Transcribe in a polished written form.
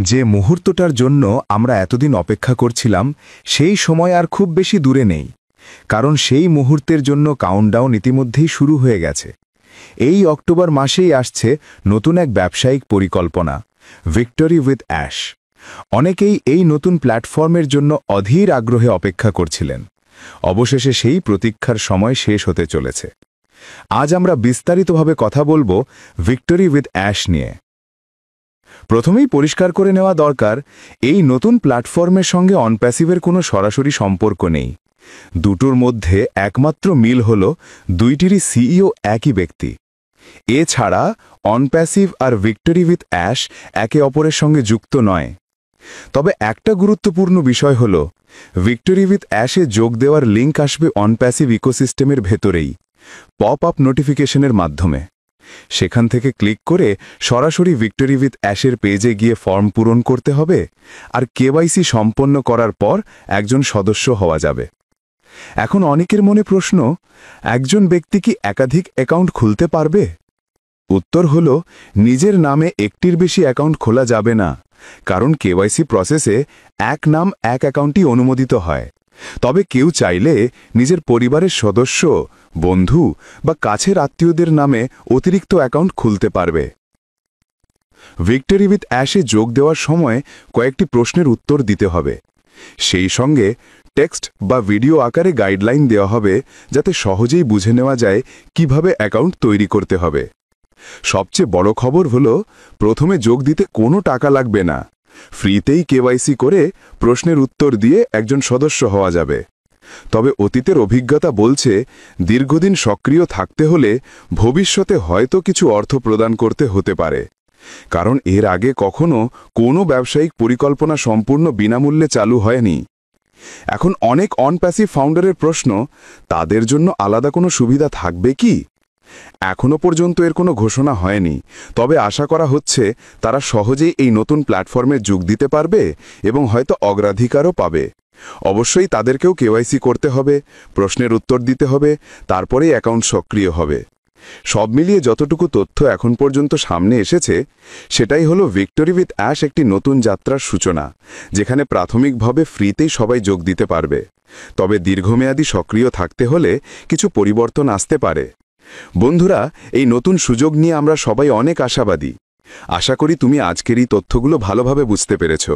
যে মুহূর্তটার জন্য আমরা এতদিন অপেক্ষা করছিলাম সেই সময় আর খুব বেশি দূরে নেই, কারণ সেই মুহূর্তের জন্য কাউন্টডাউন ইতিমধ্যেই শুরু হয়ে গেছে। এই অক্টোবর মাসেই আসছে নতুন এক ব্যবসায়িক পরিকল্পনা, ভিক্টরি উইথ অ্যাশ। অনেকেই এই নতুন প্ল্যাটফর্মের জন্য অধীর আগ্রহে অপেক্ষা করছিলেন। অবশেষে সেই প্রতীক্ষার সময় শেষ হতে চলেছে। আজ আমরা বিস্তারিতভাবে কথা বলবো ভিক্টরি উইথ অ্যাশ নিয়ে। প্রথমেই পরিষ্কার করে নেওয়া দরকার, এই নতুন প্ল্যাটফর্মের সঙ্গে অনপ্যাসিভের কোনো সরাসরি সম্পর্ক নেই। দুটোর মধ্যে একমাত্র মিল হল দুইটিরই সিইও একই ব্যক্তি। এছাড়া অনপ্যাসিভ আর ভিক্টরি উইথ অ্যাশ একে অপরের সঙ্গে যুক্ত নয়। তবে একটা গুরুত্বপূর্ণ বিষয় হল, ভিক্টরি উইথ অ্যাশে যোগ দেওয়ার লিঙ্ক আসবে অনপ্যাসিভ ইকোসিস্টেমের ভেতরেই, পপ আপ নোটিফিকেশনের মাধ্যমে। সেখান থেকে ক্লিক করে সরাসরি ভিক্টরি উইথ অ্যাশের পেজে গিয়ে ফর্ম পূরণ করতে হবে, আর কেওয়াইসি সম্পন্ন করার পর একজন সদস্য হওয়া যাবে। এখন অনেকের মনে প্রশ্ন, একজন ব্যক্তি কি একাধিক অ্যাকাউন্ট খুলতে পারবে? উত্তর হল, নিজের নামে একটির বেশি অ্যাকাউন্ট খোলা যাবে না, কারণ কেওয়াইসি প্রসেসে এক নাম এক অ্যাকাউন্টই অনুমোদিত হয়। তবে কেউ চাইলে নিজের পরিবারের সদস্য, বন্ধু বা কাছের আত্মীয়দের নামে অতিরিক্ত অ্যাকাউন্ট খুলতে পারবে। ভিক্টরি উইথ অ্যাশে যোগ দেওয়ার সময় কয়েকটি প্রশ্নের উত্তর দিতে হবে। সেই সঙ্গে টেক্সট বা ভিডিও আকারে গাইডলাইন দেওয়া হবে, যাতে সহজেই বুঝে নেওয়া যায় কিভাবে অ্যাকাউন্ট তৈরি করতে হবে। সবচেয়ে বড় খবর হল, প্রথমে যোগ দিতে কোনো টাকা লাগবে না। ফ্রিতেই কেওয়াইসি করে প্রশ্নের উত্তর দিয়ে একজন সদস্য হওয়া যাবে। তবে অতীতের অভিজ্ঞতা বলছে, দীর্ঘদিন সক্রিয় থাকতে হলে ভবিষ্যতে হয়তো কিছু অর্থ প্রদান করতে হতে পারে, কারণ এর আগে কখনো কোনো ব্যবসায়িক পরিকল্পনা সম্পূর্ণ বিনামূল্যে চালু হয়নি। এখন অনেক অনপ্যাসিভ ফাউন্ডারের প্রশ্ন, তাদের জন্য আলাদা কোনো সুবিধা থাকবে কি? এখনো পর্যন্ত এর কোনো ঘোষণা হয়নি, তবে আশা করা হচ্ছে তারা সহজেই এই নতুন প্ল্যাটফর্মে যোগ দিতে পারবে এবং হয়তো অগ্রাধিকারও পাবে। অবশ্যই তাদেরকেও কেওয়াইসি করতে হবে, প্রশ্নের উত্তর দিতে হবে, তারপরেই অ্যাকাউন্ট সক্রিয় হবে। সব মিলিয়ে যতটুকু তথ্য এখন পর্যন্ত সামনে এসেছে, সেটাই হলো ভিক্টরি উইথ অ্যাশ একটি নতুন যাত্রার সূচনা, যেখানে প্রাথমিকভাবে ফ্রিতেই সবাই যোগ দিতে পারবে। তবে দীর্ঘমেয়াদী সক্রিয় থাকতে হলে কিছু পরিবর্তন আসতে পারে। বন্ধুরা, এই নতুন সুযোগ নিয়ে আমরা সবাই অনেক আশাবাদী। আশা করি তুমি আজকের এই তথ্যগুলো ভালোভাবে বুঝতে পেরেছ।